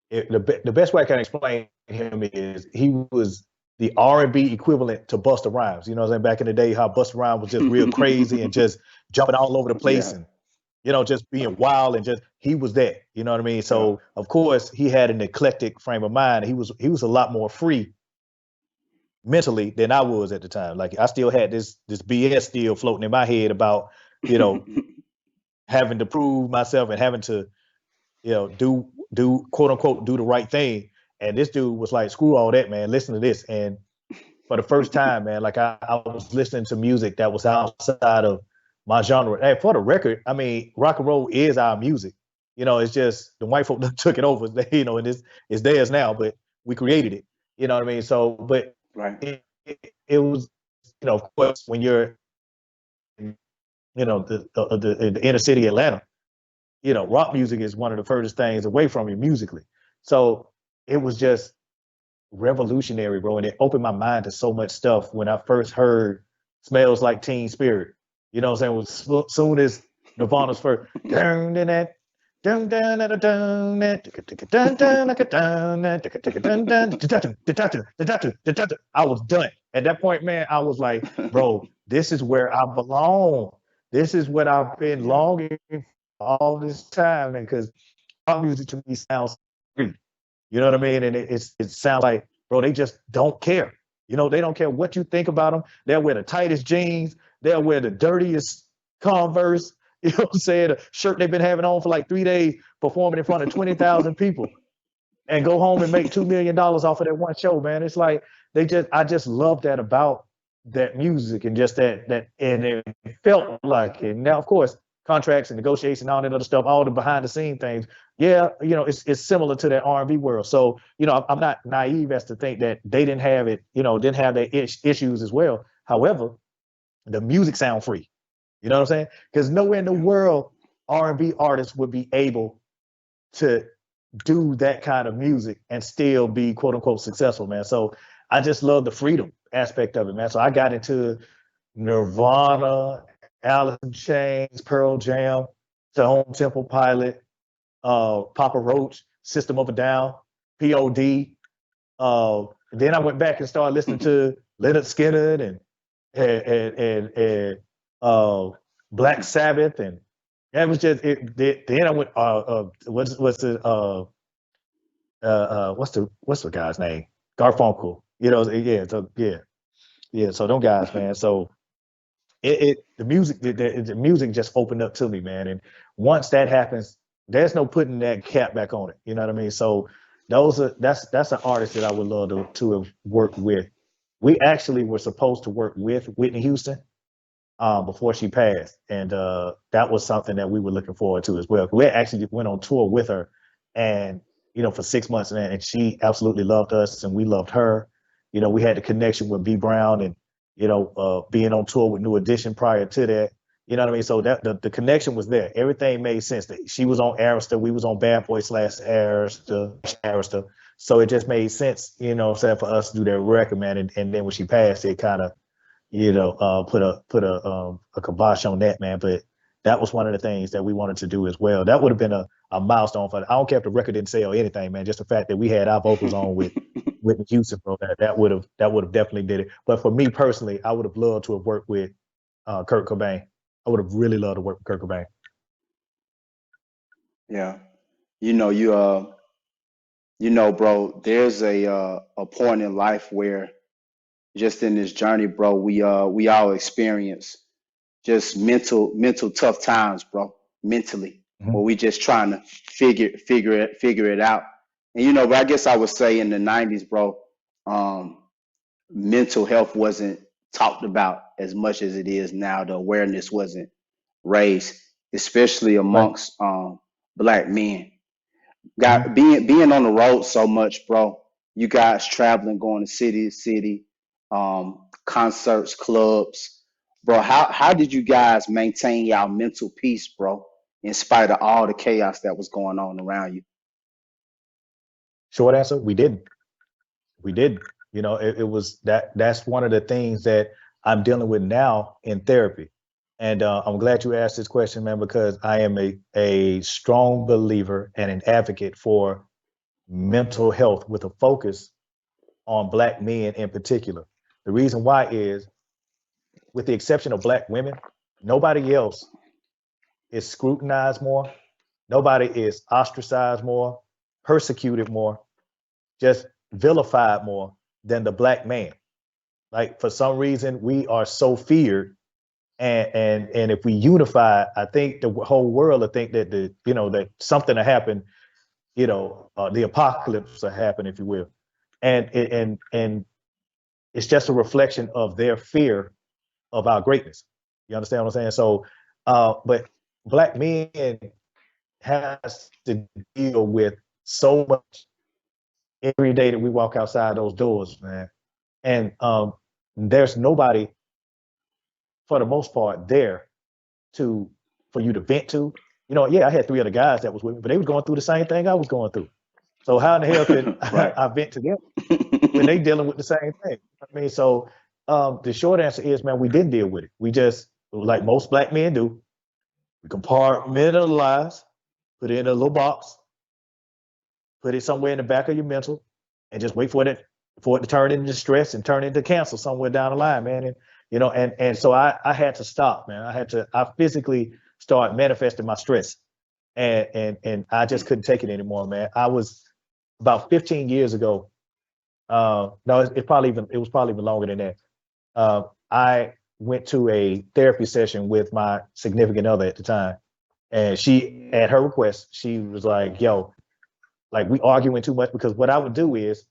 the best way I can explain him is he was the R&B equivalent to Busta Rhymes. You know what I'm saying? Back in the day, how Busta Rhymes was just real crazy and just jumping all over the place Yeah. and, just being wild and just, he was that, you know what I mean? Yeah. So of course he had an eclectic frame of mind. He was a lot more free mentally than I was at the time. Like I still had this BS still floating in my head about, having to prove myself and having to, do quote unquote do the right thing. And this dude was like, screw all that, man. Listen to this. And for the first time, man, like I was listening to music that was outside of my genre. Hey, for the record, I mean, rock and roll is our music. It's just the white folk took it over, and it's theirs now, but we created it. You know what I mean? So, but Right. it was, of course, when you're, the inner city Atlanta, rock music is one of the furthest things away from you musically. So it was just revolutionary, bro. And it opened my mind to so much stuff when I first heard Smells Like Teen Spirit. You know what I'm saying? As soon as Nirvana's first, I was done. At that point, man, I was like, bro, this is where I belong. This is what I've been longing for all this time. And because our music to me sounds free. You know what I mean? And it sounds like, bro, they just don't care. They don't care what you think about them. They'll wear the tightest jeans. They'll wear the dirtiest Converse. You know what I'm saying? The shirt they've been having on for like 3 days, performing in front of 20,000 people, and go home and make $2 million off of that one show, man. It's like I just love that about that music and just that, and it felt like it. Now, of course, contracts and negotiation, all that other stuff, all the behind the scene things. Yeah, it's similar to that R&B world. So, I'm not naive as to think that they didn't have it, didn't have their issues as well. However, the music sound free. You know what I'm saying? Because nowhere in the world R&B artists would be able to do that kind of music and still be quote unquote successful, man. So I just love the freedom aspect of it, man. So I got into Nirvana, Alice in Chains, Pearl Jam, Stone Temple Pilot, Papa Roach, System of a Down, P.O.D. Then I went back and started listening to Leonard Skinner and Black Sabbath, and that was just it. Then I went. What's the what's the guy's name? Garfunkel. Yeah. So yeah. So them guys, man. So the music just opened up to me, man. And once that happens, there's no putting that cap back on it. You know what I mean? So that's an artist that I would love to have worked with. We actually were supposed to work with Whitney Houston before she passed, and that was something that we were looking forward to as well. We actually went on tour with her, and for 6 months, man, and she absolutely loved us, and we loved her. We had the connection with B Brown, and being on tour with New Edition prior to that. You know what I mean? So that the connection was there. Everything made sense. She was on Arista, we was on Bad Boy / Arista. So it just made sense, for us to do that record, man. And then when she passed, it kind of, put a kibosh on that, man. But that was one of the things that we wanted to do as well. That would have been a milestone for. I don't care if the record didn't sell anything, man. Just the fact that we had our vocals on with Whitney Houston, bro. That would have definitely did it. But for me personally, I would have loved to have worked with Kurt Cobain. I would have really loved to work with Kurt Cobain. Yeah. Bro, there's a point in life where just in this journey, bro, we all experience just mental tough times, bro, mentally, where we just trying to figure it out. And but I guess I would say in the 90s, bro, mental health wasn't talked about as much as it is now. The awareness wasn't raised, especially Right. amongst black men. Mhm. Being on the road so much, bro. You guys traveling, going to city to city, concerts, clubs, bro. How did you guys maintain y'all mental peace, bro, in spite of all the chaos that was going on around you? Short answer: we didn't. We didn't. It was that's one of the things that I'm dealing with now in therapy. And I'm glad you asked this question, man, because I am a strong believer and an advocate for mental health with a focus on black men in particular. The reason why is, with the exception of black women, nobody else is scrutinized more. Nobody is ostracized more, persecuted more, just vilified more than the black man. Like, for some reason, we are so feared, and if we unify, I think the whole world will think that that something will happen. The apocalypse will happen, if you will, and it's just a reflection of their fear of our greatness. You understand what I'm saying? So, but black men has to deal with so much every day that we walk outside those doors, man. And there's nobody, for the most part, there to for you to vent to. Yeah, I had 3 other guys that was with me, but they was going through the same thing I was going through. So how in the hell could Right. I vent to them when they dealing with the same thing? I mean, so the short answer is, man, we didn't deal with it. We just, like most black men do, we compartmentalize, put it in a little box, put it somewhere in the back of your mental, and just wait for it to turn into stress and turn into cancer somewhere down the line, man. And so I had to stop, man. I physically start manifesting my stress, and I just couldn't take it anymore, man. I was about 15 years ago. No, it was probably even longer than that. I went to a therapy session with my significant other at the time, and she, at her request, she was like, "Yo, like, we arguing too much," because what I would do is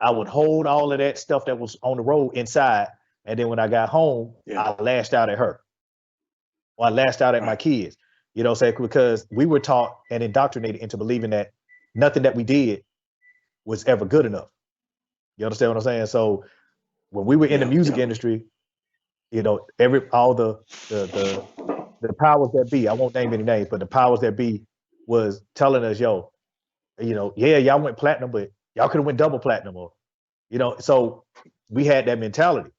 I would hold all of that stuff that was on the road inside, and then when I got home, I lashed out at her, or I lashed out at my kids. Because we were taught and indoctrinated into believing that nothing that we did was ever good enough. You understand what I'm saying? So when we were in the music industry, all the powers that be, I won't name any names, but the powers that be was telling us, yo, yeah, y'all went platinum, but y'all could have went double platinum, or, so we had that mentality.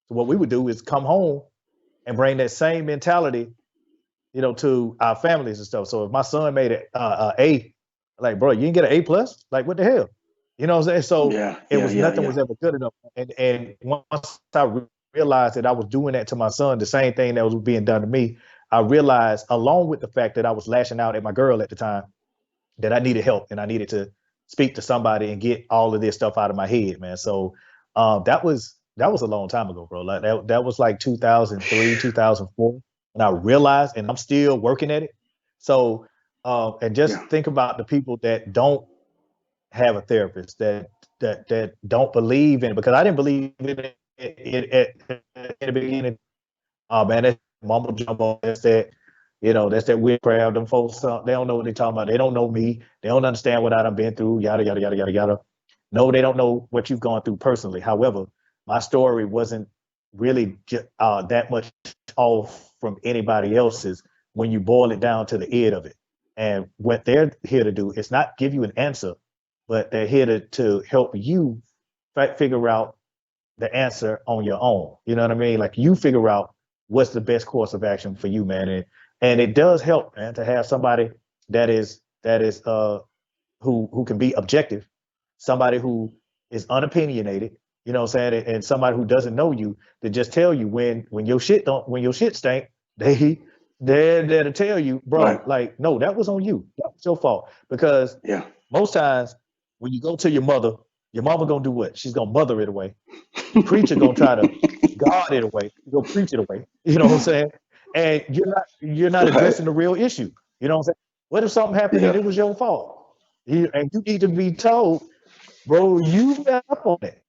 So what we would do is come home and bring that same mentality, to our families and stuff. So if my son made it A, like, bro, you didn't get an A plus, like, what the hell? You know what I'm saying? So nothing was ever good enough. And once I realized that I was doing that to my son, the same thing that was being done to me, I realized, along with the fact that I was lashing out at my girl at the time, that I needed help and I needed to speak to somebody and get all of this stuff out of my head, man. So that was a long time ago, bro. Like that was like 2003, 2004. And I realized, and I'm still working at it. So, and just think about the people that don't have a therapist, that don't believe in it, because I didn't believe in it at the beginning. Oh man, that's mumbo jumbo. That's that witchcraft. Them folks, they don't know what they're talking about. They don't know me. They don't understand what I've been through. Yada yada yada yada yada. No, they don't know what you've gone through personally. However, my story wasn't really that much off from anybody else's when you boil it down to the end of it. And what they're here to do is not give you an answer, but they're here to help you figure out the answer on your own. You know what I mean? Like, you figure out what's the best course of action for you, man. And it does help, man, to have somebody that is who can be objective, somebody who is unopinionated, you know what I'm saying, and somebody who doesn't know you, to just tell you when your shit stink, they're there to tell you, bro, right, like, no, that was on you. That was your fault. Because most times when you go to your mother gonna do what? She's gonna mother it away. The preacher gonna try to guard it away. Go preach it away. You know what I'm saying? And you're not addressing the real issue. You know what I'm saying? What if something happened and it was your fault? And you need to be told, bro, you got up on it.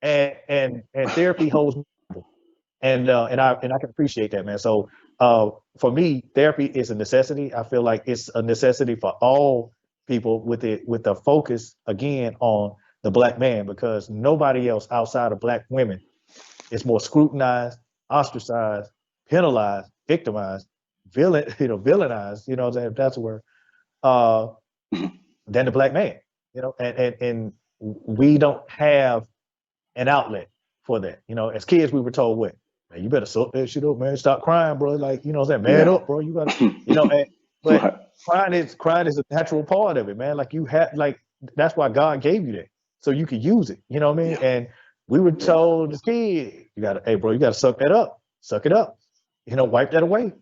And therapy holds, and I can appreciate that, man. So for me, therapy is a necessity. I feel like it's a necessity for all people, with the focus again on the black man, because nobody else outside of black women is more scrutinized, ostracized, penalized, victimized, villainized, if that's a word, than the black man. And we don't have an outlet for that. As kids, we were told, what, man, you better suck that shit up, man. Stop crying, bro. Like, man up, bro. You gotta, but crying is a natural part of it, man. Like, that's why God gave you that. so you could use it. You know what I mean? Yeah. And we were told as kids, you gotta, hey bro, you gotta suck that up, suck it up. You know, wipe that away.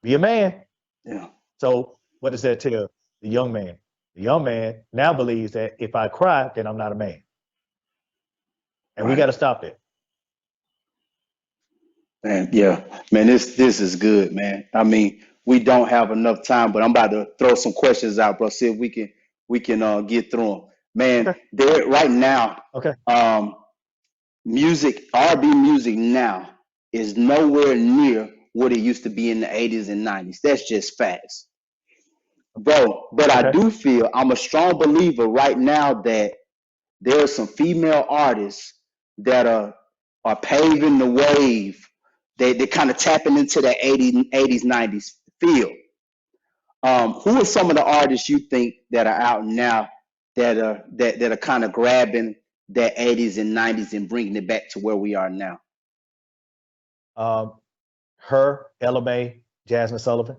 Be a man. Yeah. So what does that tell the young man? The young man now believes that if I cry, then I'm not a man. And we Right. gotta stop that. Man, yeah, man, this is good, man. I mean, we don't have enough time, but I'm about to throw some questions out, bro. See if we can get through them. Man, Okay. there right now, Okay. um, music, R&B music now is nowhere near what it used to be in the 80s and 90s. That's just facts, bro. But I Okay. do feel I'm a strong believer right now that there are some female artists that are paving the wave. They're kind of tapping into that 80s, 90s feel. Who are some of the artists you think that are out now that are kind of grabbing that 80s and 90s and bringing it back to where we are now? Um, her, Ella May, Jasmine Sullivan.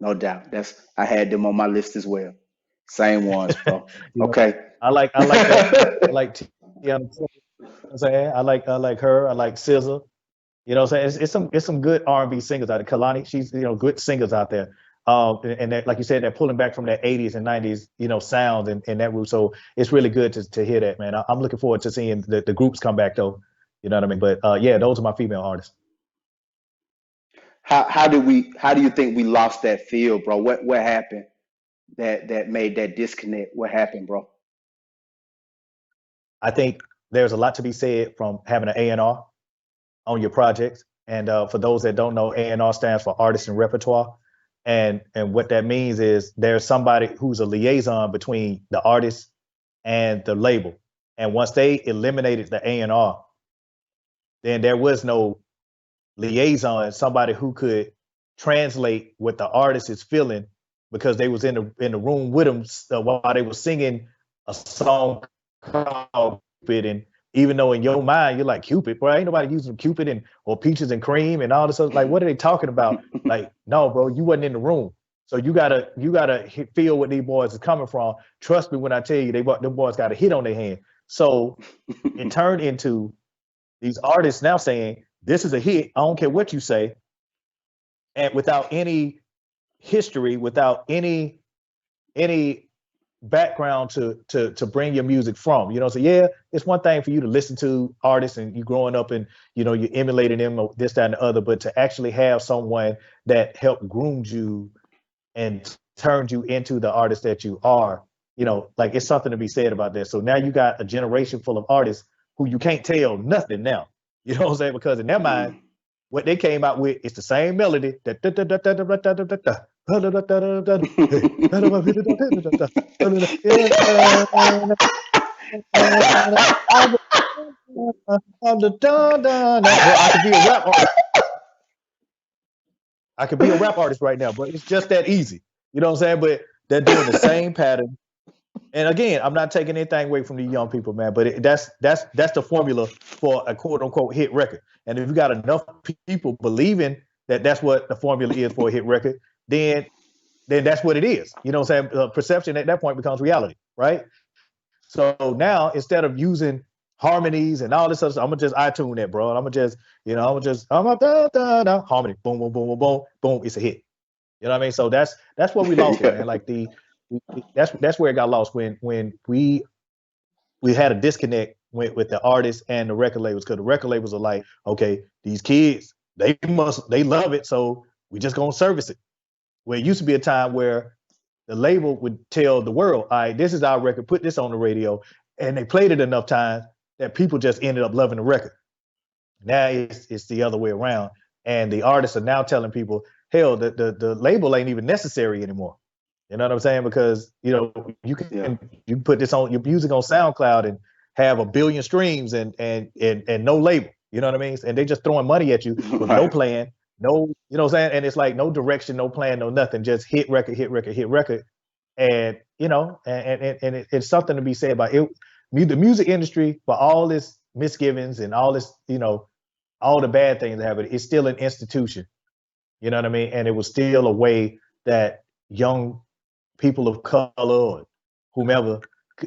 No doubt. That's I had them on my list as well. Same ones, bro. You know, Okay. I like that. I like Tiana. You know what I'm saying? I like her. I like SZA. You know what I'm saying? It's some good R&B singers out there. Kalani, she's good singers out there. And that, like you said, they're pulling back from that 80s and 90s, sound and that route. So it's really good to hear that, man. I'm looking forward to seeing the groups come back though. You know what I mean? But yeah, those are my female artists. How do you think we lost that feel, bro? What happened that made that disconnect? What happened, bro? I think there's a lot to be said from having an A&R on your projects. And for those that don't know, A&R stands for Artist and Repertoire. And what that means is there's somebody who's a liaison between the artist and the label. And once they eliminated the A&R, then there was no liaison, somebody who could translate what the artist is feeling because they was in the room with them while they were singing a song called Cupid. And even though in your mind you're like, Cupid, bro, ain't nobody using Cupid and or peaches and cream and all this other, like, what are they talking about? Like, no, bro, you wasn't in the room. So you gotta feel what these boys is coming from. Trust me when I tell you, them boys got a hit on their hand. So it turned into these artists now saying, this is a hit. I don't care what you say. And without any history, without any background to bring your music from. So yeah, it's one thing for you to listen to artists and you growing up and you're emulating them or this, that, and the other, but to actually have someone that helped groom you and turned you into the artist that you are, like it's something to be said about that. So now you got a generation full of artists who you can't tell nothing now. You know what I'm saying? Because in their mind, what they came out with is the same melody. I could be a rap artist. I could be a rap artist right now, but it's just that easy. You know what I'm saying? But they're doing the same pattern. And again, I'm not taking anything away from the young people, man. But that's the formula for a quote unquote hit record. And if you got enough people believing that that's what the formula is for a hit record, then that's what it is. You know what I'm saying? Perception at that point becomes reality, right? So now instead of using harmonies and all this other stuff, I'm gonna just iTune that, bro. And I'm a da da da harmony, boom, boom, boom, boom, boom, boom. It's a hit. You know what I mean? So that's where we lost it, man. Like that's where it got lost when we had a disconnect with the artists and the record labels, because the record labels are like, okay, these kids they love it, so we just gonna service it. Where it used to be a time where the label would tell the world, all right, this is our record, put this on the radio, and they played it enough times that people just ended up loving the record. Now it's the other way around, and the artists are now telling people, hell, the label ain't even necessary anymore. You know what I'm saying? Because you can Yeah. you can put this on your music on SoundCloud and have 1 billion streams and no label. You know what I mean? And they just throwing money at you with no Right. plan, no, you know what I'm saying? And it's like no direction, no plan, no nothing, just hit record, hit record, hit record. And it's something to be said about it. The music industry, for all its misgivings and all this, all the bad things that happen, it's still an institution. You know what I mean? And it was still a way that young people of color or whomever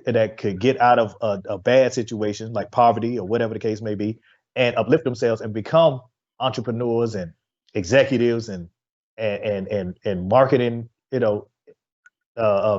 that could get out of a bad situation like poverty or whatever the case may be, and uplift themselves and become entrepreneurs and executives and marketing,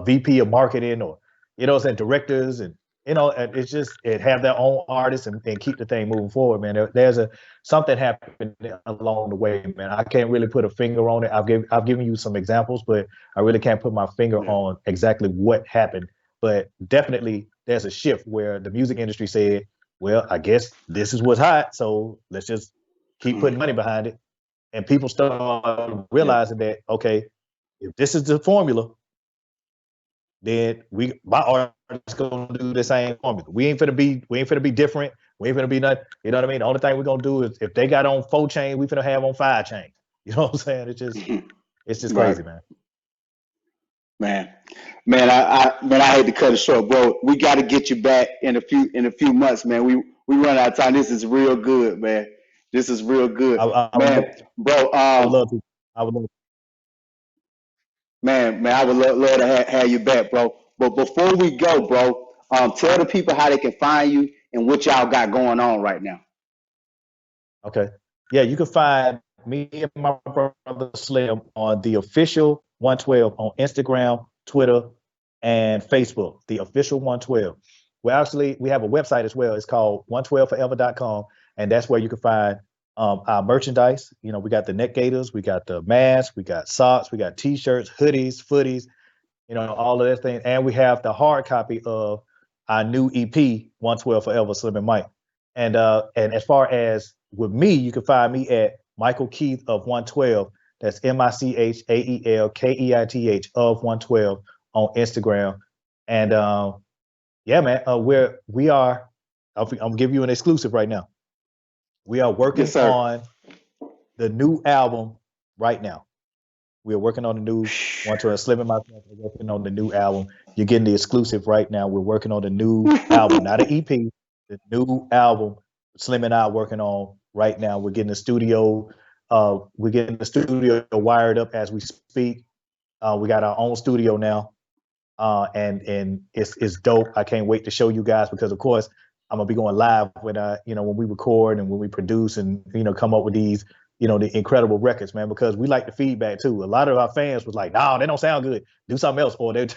VP of marketing, or and directors, and and it's just have their own artists and keep the thing moving forward, man. There's something happened along the way, man. I can't really put a finger on it. I've given you some examples, but I really can't put my finger on exactly what happened. But definitely there's a shift where the music industry said, well, I guess this is what's hot, so let's just keep putting money behind it. And people start realizing that, okay, if this is the formula, then my artists gonna do the same formula. We ain't finna be different. We ain't finna be nothing. You know what I mean? The only thing we're gonna do is if they got on 4 chain, we finna have on 5 chain. You know what I'm saying? It's just crazy, man. Man, I hate to cut it short, bro. We got to get you back in a few months, man. We run out of time. This is real good, man. This is real good, man, bro. I would love to. Man, I would love to have you back, bro. But before we go, bro, tell the people how they can find you and what y'all got going on right now. Okay. Yeah, you can find me and my brother Slim on the official 112 on Instagram, Twitter, and Facebook. The official 112. We have a website as well. It's called 112forever.com, and that's where you can find our merchandise. We got the neck gaiters, we got the masks, we got socks, we got t-shirts, hoodies, footies, all of that thing. And we have the hard copy of our new EP, 112 Forever, Slim and Mike. And as far as with me, you can find me at Michael Keith of 112. That's MICHAELKEITH of 112 on Instagram. And yeah, man, we are. I'm giving you an exclusive right now. We are working on the new album right now. We are working on the new 112. Slim and myself are working on the new album. You're getting the exclusive right now. We're working on the new album, not an EP. The new album. Slim and I are working on right now. We're getting the studio. We're getting the studio wired up as we speak. We got our own studio now, and it's dope. I can't wait to show you guys because, of course, I'm gonna be going live when when we record and when we produce and come up with these the incredible records, man. Because we like the feedback too. A lot of our fans was like, "No, they don't sound good. Do something else." Or they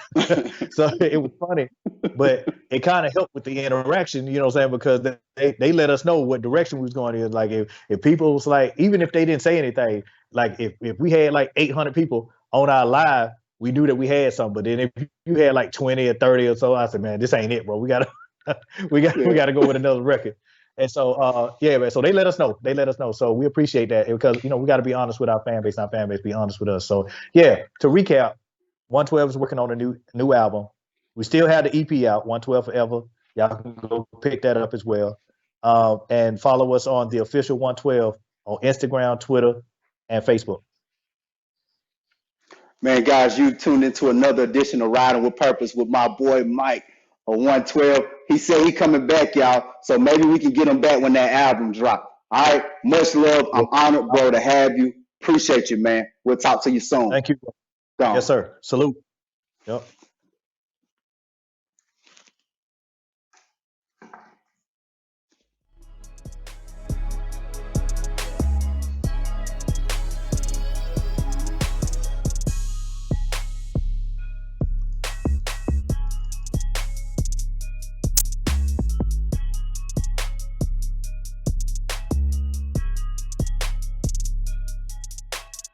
so it was funny, but it kind of helped with the interaction. You know what I'm saying? Because they let us know what direction we was going in. Like if people was like, even if they didn't say anything, like if we had like 800 people on our live, we knew that we had something. But then if you had like 20 or 30 or so, I said, man, this ain't it, bro. We gotta we gotta go with another record. And so yeah, man. So they let us know. So we appreciate that because we got to be honest with our fan base. Our fan base be honest with us. So yeah, to recap, 112 is working on a new album. We still have the EP out, 112 Forever. Y'all can go pick that up as well. And follow us on the official 112 on Instagram, Twitter, and Facebook. Man, guys, you tuned into another edition of Riding with Purpose with my boy Mike of 112. He said he coming back, y'all. So maybe we can get him back when that album drop. All right. Much love. I'm honored, bro, to have you. Appreciate you, man. We'll talk to you soon. Thank you. Yes, sir. Salute. Yep.